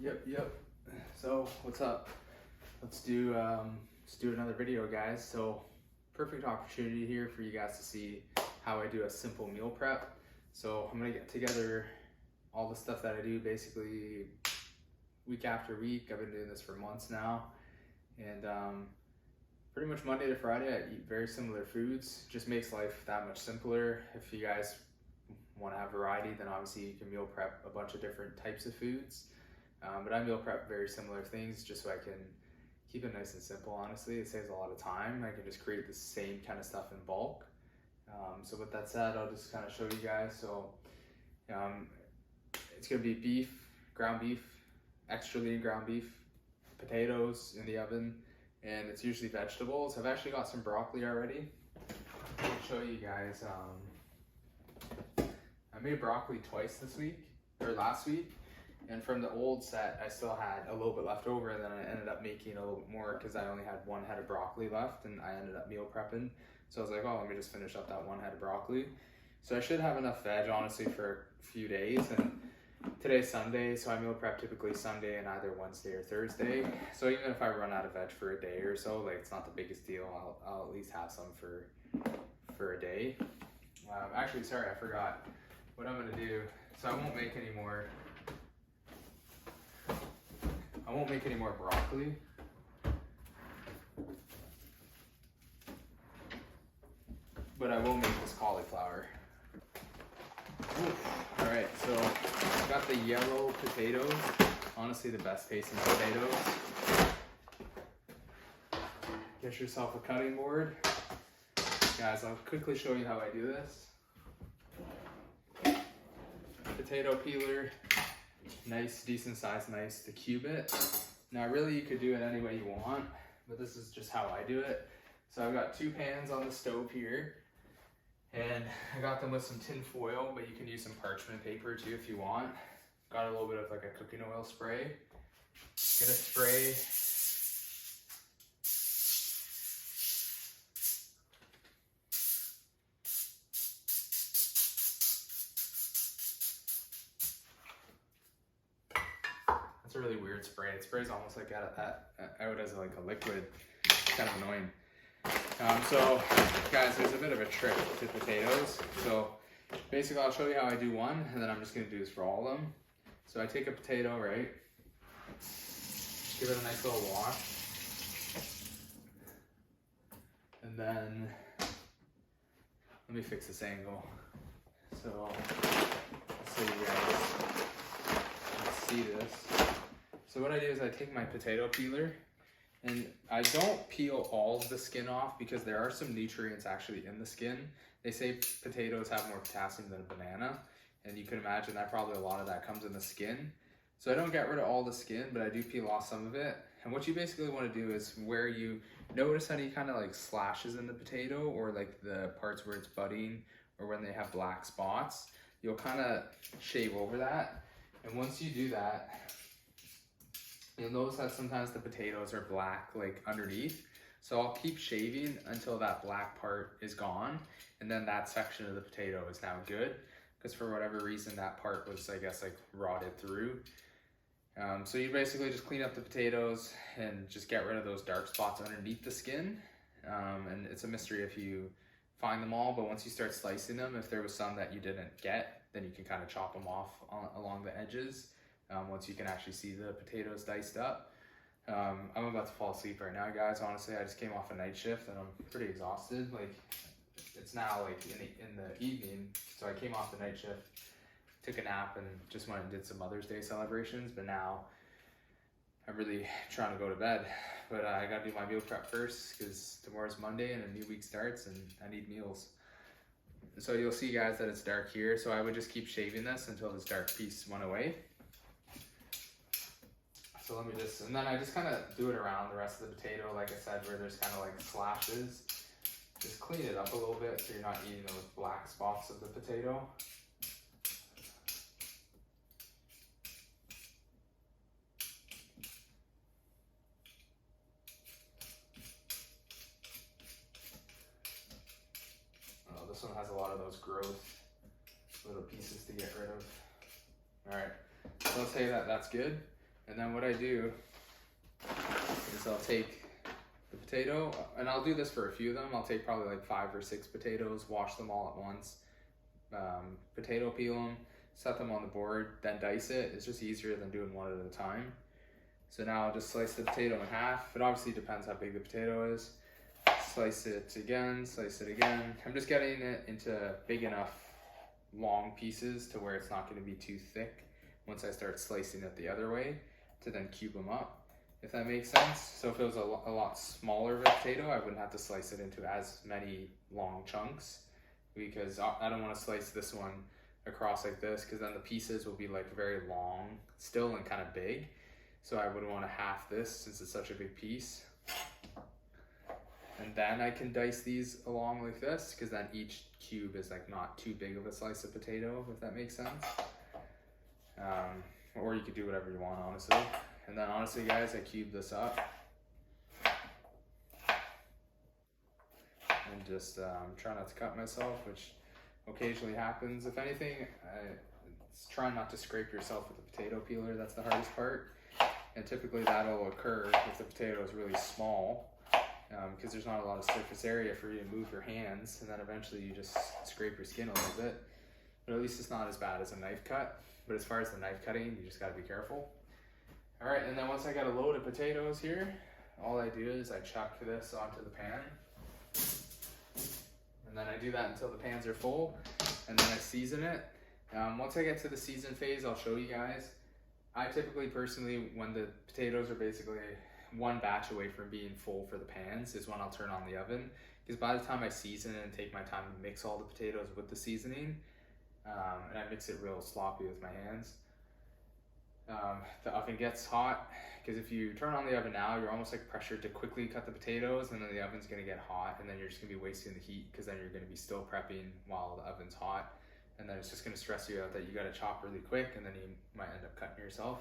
Yep. So what's up? Let's do another video, guys. So perfect opportunity here for you guys to see how I do a simple meal prep. So I'm gonna get together all the stuff that I do basically week after week. I've been doing this for months now, and pretty much Monday to Friday I eat very similar foods. Just makes life that much simpler. If you guys want to have variety, then obviously you can meal prep a bunch of different types of foods. But I meal prep very similar things just so I can keep it nice and simple. Honestly, it saves a lot of time. I can just create the same kind of stuff in bulk. So with that said, I'll just kind of show you guys. So it's gonna be beef, ground beef, extra lean ground beef, potatoes in the oven, and it's usually vegetables. I've actually got some broccoli already. I'll show you guys. I made broccoli twice this week, or last week. And from the old set, I still had a little bit left over, and then I ended up making a little bit more because I only had one head of broccoli left, and I ended up meal prepping. So I was like, oh, let me just finish up that one head of broccoli. So I should have enough veg, honestly, for a few days. And today's Sunday, so I meal prep typically Sunday and either Wednesday or Thursday. So even if I run out of veg for a day or so, like, it's not the biggest deal. I'll at least have some for a day. Actually, sorry, I forgot what I'm gonna do. So I won't make any more. Broccoli. But I will make this cauliflower. All right, so I got the yellow potatoes. Honestly, the best tasting potatoes. Get yourself a cutting board. Guys, I'll quickly show you how I do this. Potato peeler. Nice, decent size, nice to cube it. Now really you could do it any way you want, but this is just how I do it. So I've got 2 pans on the stove here, and I got them with some tin foil, but you can use some parchment paper too if you want. Got a little bit of like a cooking oil spray. Get a spray. It's a really weird spray. It sprays almost like out as like a liquid. It's kind of annoying. So guys, there's a bit of a trick to potatoes. So basically I'll show you how I do one, and then I'm just gonna do this for all of them. So I take a potato, right? Give it a nice little wash. And then, let me fix this angle. So you guys can see this. So what I do is I take my potato peeler, and I don't peel all of the skin off because there are some nutrients actually in the skin. They say potatoes have more potassium than a banana, and you can imagine that probably a lot of that comes in the skin. So I don't get rid of all the skin, but I do peel off some of it. And what you basically want to do is where you notice any kind of like slashes in the potato, or like the parts where it's budding, or when they have black spots, you'll kind of shave over that. And once you do that, you'll notice that sometimes the potatoes are black like underneath. So I'll keep shaving until that black part is gone, and then that section of the potato is now good, because for whatever reason that part was, I guess, like rotted through. So you basically just clean up the potatoes and just get rid of those dark spots underneath the skin. And it's a mystery if you find them all, but once you start slicing them, if there was some that you didn't get, then you can kind of chop them off along the edges. Once you can actually see the potatoes diced up. I'm about to fall asleep right now, guys. Honestly, I just came off a night shift and I'm pretty exhausted. Like, it's now like in the evening, so I came off the night shift, took a nap, and just went and did some Mother's Day celebrations. But now I'm really trying to go to bed. But I gotta do my meal prep first because tomorrow's Monday and a new week starts, and I need meals. So you'll see, guys, that it's dark here. So I would just keep shaving this until this dark piece went away. So let me just, and then I just kind of do it around the rest of the potato, like I said, where there's kind of like slashes. Just clean it up a little bit so you're not eating those black spots of the potato. Oh, this one has a lot of those gross little pieces to get rid of. All right, so let's say that that's good. And then what I do is I'll take the potato, and I'll do this for a few of them. I'll take probably like 5 or 6 potatoes, wash them all at once, potato peel them, set them on the board, then dice it. It's just easier than doing one at a time. So now I'll just slice the potato in half. It obviously depends how big the potato is. Slice it again, slice it again. I'm just getting it into big enough long pieces to where it's not going to be too thick once I start slicing it the other way, to then cube them up, if that makes sense. So if it was a lot smaller of a potato, I wouldn't have to slice it into as many long chunks, because I don't want to slice this one across like this, because then the pieces will be like very long still and kind of big. So I would want to half this since it's such a big piece. And then I can dice these along like this, because then each cube is like not too big of a slice of potato, if that makes sense. Or you could do whatever you want, honestly. And then honestly, guys, I cube this up. And just try not to cut myself, which occasionally happens. If anything, try not to scrape yourself with a potato peeler. That's the hardest part. And typically that'll occur if the potato is really small, because there's not a lot of surface area for you to move your hands, and then eventually you just scrape your skin a little bit. But at least it's not as bad as a knife cut. But as far as the knife cutting, you just gotta be careful. All right, and then once I got a load of potatoes here, all I do is I chuck this onto the pan. And then I do that until the pans are full, and then I season it. Once I get to the season phase, I'll show you guys. I typically, personally, when the potatoes are basically one batch away from being full for the pans, is when I'll turn on the oven. Because by the time I season it and take my time to mix all the potatoes with the seasoning, and I mix it real sloppy with my hands, the oven gets hot. Because if you turn on the oven now, you're almost like pressured to quickly cut the potatoes, and then the oven's gonna get hot, and then you're just gonna be wasting the heat, because then you're gonna be still prepping while the oven's hot. And then it's just gonna stress you out that you gotta chop really quick, and then you might end up cutting yourself.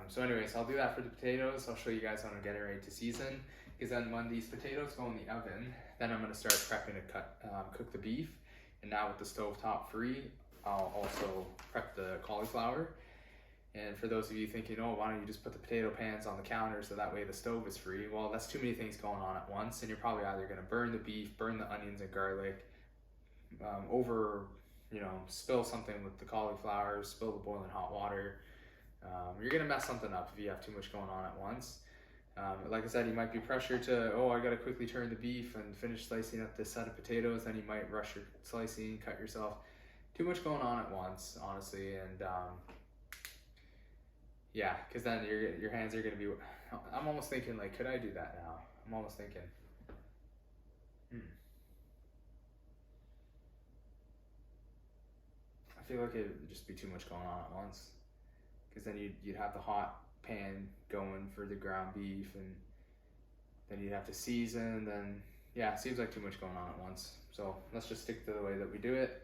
So anyways, I'll do that for the potatoes. I'll show you guys when I'm getting ready to season, because then when these potatoes go in the oven, then I'm gonna start prepping to cook the beef. And now with the stovetop free, I'll also prep the cauliflower. And for those of you thinking, oh, why don't you just put the potato pans on the counter so that way the stove is free? Well, that's too many things going on at once, and you're probably either gonna burn the beef, burn the onions and garlic, spill something with the cauliflower, spill the boiling hot water. You're gonna mess something up if you have too much going on at once. Like I said, you might be pressured to, oh, I gotta quickly turn the beef and finish slicing up this set of potatoes. Then you might rush your slicing, cut yourself. Too much going on at once, honestly, and yeah, because then your hands are gonna be. I'm almost thinking, like, could I do that now? I'm almost thinking. I feel like it would just be too much going on at once, because then you'd have the hot pan going for the ground beef, and then you'd have to season. Then yeah, it seems like too much going on at once. So let's just stick to the way that we do it.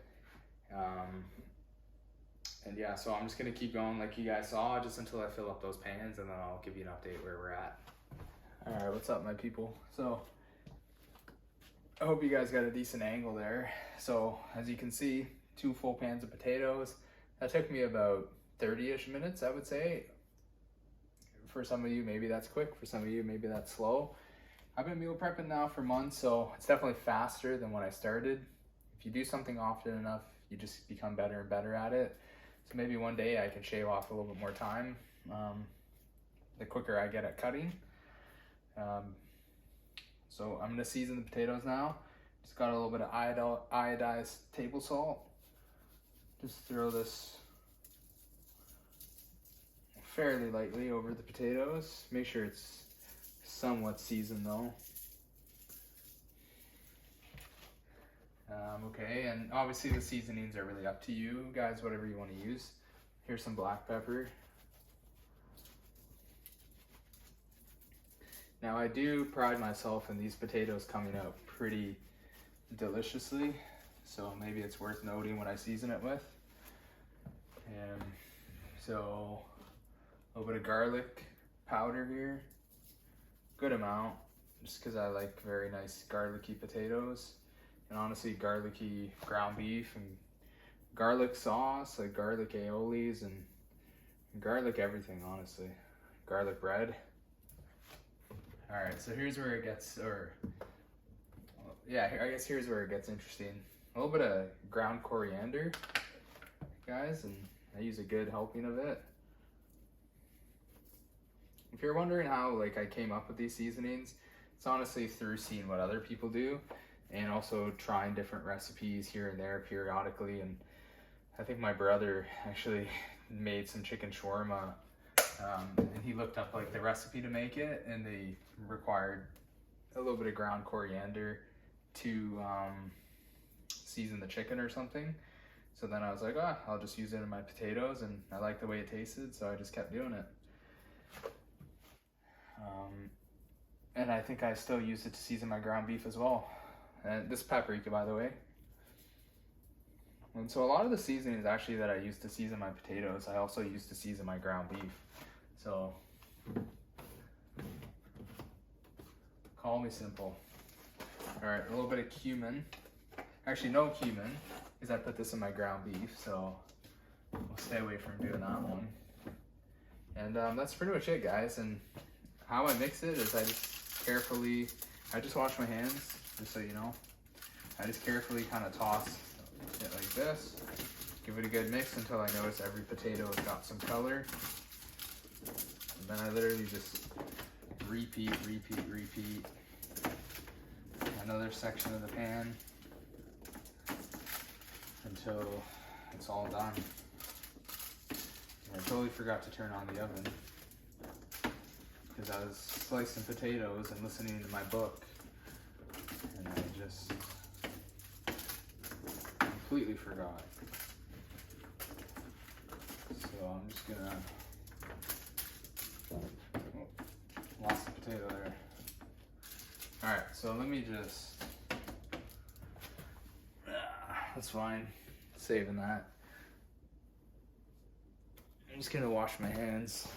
And yeah, so I'm just gonna keep going like you guys saw, just until I fill up those pans, and then I'll give you an update where we're at. All right, what's up, my people? So I hope you guys got a decent angle there. So as you can see, 2 full pans of potatoes. That took me about 30-ish minutes, I would say. For some of you, maybe that's quick. For some of you, maybe that's slow. I've been meal prepping now for months, so it's definitely faster than when I started. If you do something often enough, you just become better and better at it. So maybe one day I can shave off a little bit more time, the quicker I get at cutting. So I'm gonna season the potatoes now. Just got a little bit of iodized table salt. Just throw this fairly lightly over the potatoes. Make sure it's somewhat seasoned though. Okay, and obviously the seasonings are really up to you guys, whatever you want to use. Here's some black pepper. Now I do pride myself in these potatoes coming out pretty deliciously, so maybe it's worth noting what I season it with. And so a little bit of garlic powder here, good amount, just because I like very nice garlicky potatoes. And honestly, garlicky ground beef and garlic sauce, like garlic aiolis and Garlic everything, honestly. Garlic bread. All right, so here's where it gets, yeah, I guess here's where it gets interesting. A little bit of ground coriander, guys, and I use a good helping of it. If you're wondering how like I came up with these seasonings, it's honestly through seeing what other people do and also trying different recipes here and there periodically. And I think my brother actually made some chicken shawarma, and he looked up like the recipe to make it, and they required a little bit of ground coriander to season the chicken or something. So then I was like, I'll just use it in my potatoes, and I liked the way it tasted, so I just kept doing it. And I think I still use it to season my ground beef as well. And this paprika, by the way. And so a lot of the seasonings actually that I use to season my potatoes, I also use to season my ground beef. So call me simple. All right, a little bit of cumin. Actually, no cumin, because I put this in my ground beef, so we'll stay away from doing that one. And that's pretty much it, guys. And how I mix it is I just wash my hands, just so you know. I just carefully kind of toss it like this. Give it a good mix until I notice every potato has got some color. And then I literally just repeat. Another section of the pan until it's all done. And I totally forgot to turn on the oven because I was slicing potatoes and listening to my book, and I just completely forgot. So I'm just gonna, lost the potato there. All right, so let me just, that's fine, saving that. I'm just gonna wash my hands.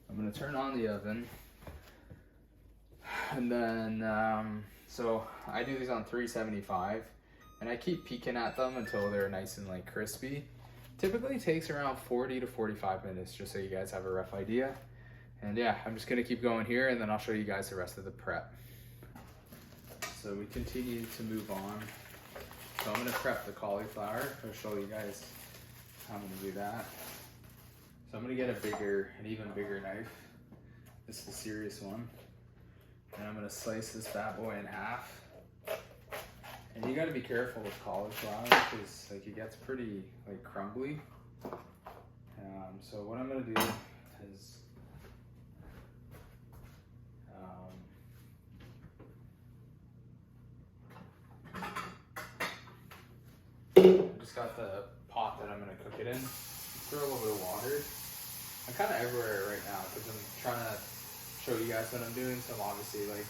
I'm gonna turn on the oven, and then, so I do these on 375, and I keep peeking at them until they're nice and like crispy. Typically takes around 40 to 45 minutes, just so you guys have a rough idea. And yeah, I'm just gonna keep going here, and then I'll show you guys the rest of the prep. So we continue to move on. So I'm gonna prep the cauliflower. I'll show you guys how I'm gonna do that. So I'm gonna get an even bigger knife. This is a serious one. And I'm gonna slice this bad boy in half. And you gotta be careful with cauliflower because like it gets pretty like crumbly. So what I'm gonna do is I just got the pot that I'm gonna cook it in. Throw a little bit of water. I'm kind of everywhere right now because I'm trying to show you guys what I'm doing. So I'm obviously like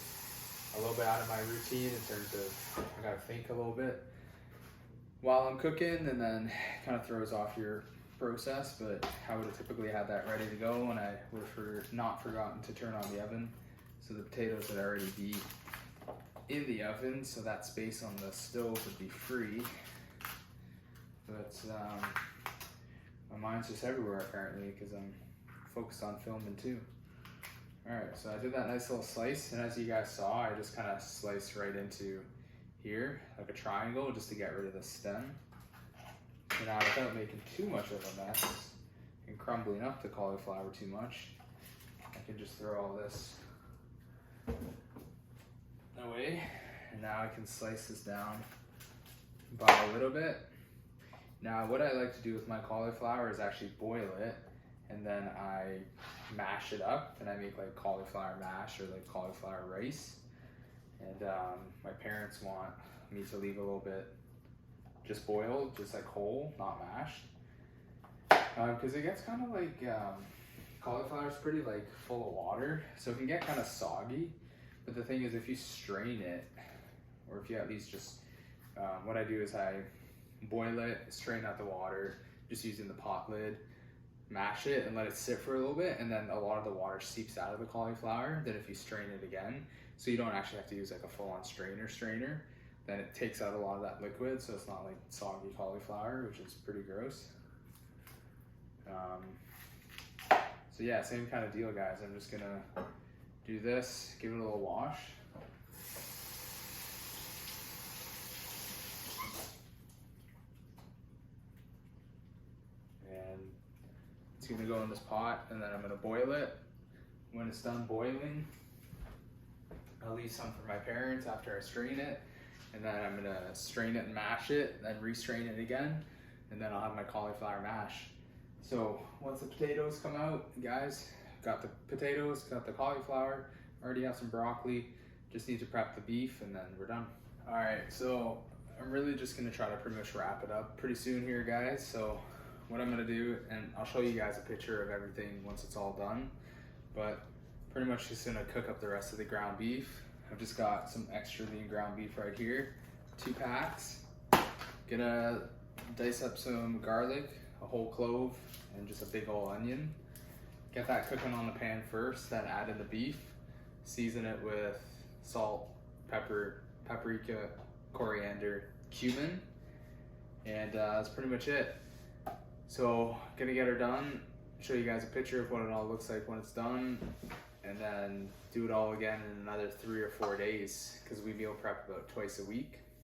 a little bit out of my routine in terms of I gotta think a little bit while I'm cooking, and then kind of throws off your process. But I would have typically had that ready to go, and I would have not forgotten to turn on the oven. So the potatoes would already be in the oven, so that space on the stove would be free. But my mind's just everywhere apparently because I'm focused on filming too. Alright, so I did that nice little slice, and as you guys saw, I just kind of sliced right into here, like a triangle, just to get rid of the stem. And now without making too much of a mess and crumbling up the cauliflower too much, I can just throw all this away. And now I can slice this down by a little bit. Now what I like to do with my cauliflower is actually boil it, and then I mash it up, and I make like cauliflower mash or like cauliflower rice. And my parents want me to leave a little bit just boiled, just like whole, not mashed. Because it gets kind of like, cauliflower is pretty like full of water, so it can get kind of soggy. But the thing is, if you strain it, or if you at least just, what I do is I boil it, strain out the water, just using the pot lid, mash it and let it sit for a little bit, and then a lot of the water seeps out of the cauliflower. Then if you strain it again, so you don't actually have to use like a full-on strainer, then it takes out a lot of that liquid, so it's not like soggy cauliflower, which is pretty gross. So yeah, same kind of deal, guys. I'm just gonna do this, give it a little wash. And it's gonna go in this pot, and then I'm gonna boil it. When it's done boiling, I'll leave some for my parents after I strain it, and then I'm gonna strain it and mash it, then re-strain it again, and then I'll have my cauliflower mash. So once the potatoes come out, guys, got the potatoes, got the cauliflower, already have some broccoli, just need to prep the beef, and then we're done. All right, so I'm really just gonna try to pretty much wrap it up pretty soon here, guys. So what I'm gonna do, and I'll show you guys a picture of everything once it's all done, but pretty much just gonna cook up the rest of the ground beef. I've just got some extra lean ground beef right here, 2 packs. Gonna dice up some garlic, a whole clove, and just a big old onion. Get that cooking on the pan first, then add in the beef. Season it with salt, pepper, paprika, coriander, cumin, and that's pretty much it. So gonna get her done, show you guys a picture of what it all looks like when it's done, and then do it all again in another 3 or 4 days, because we meal prep about twice a week.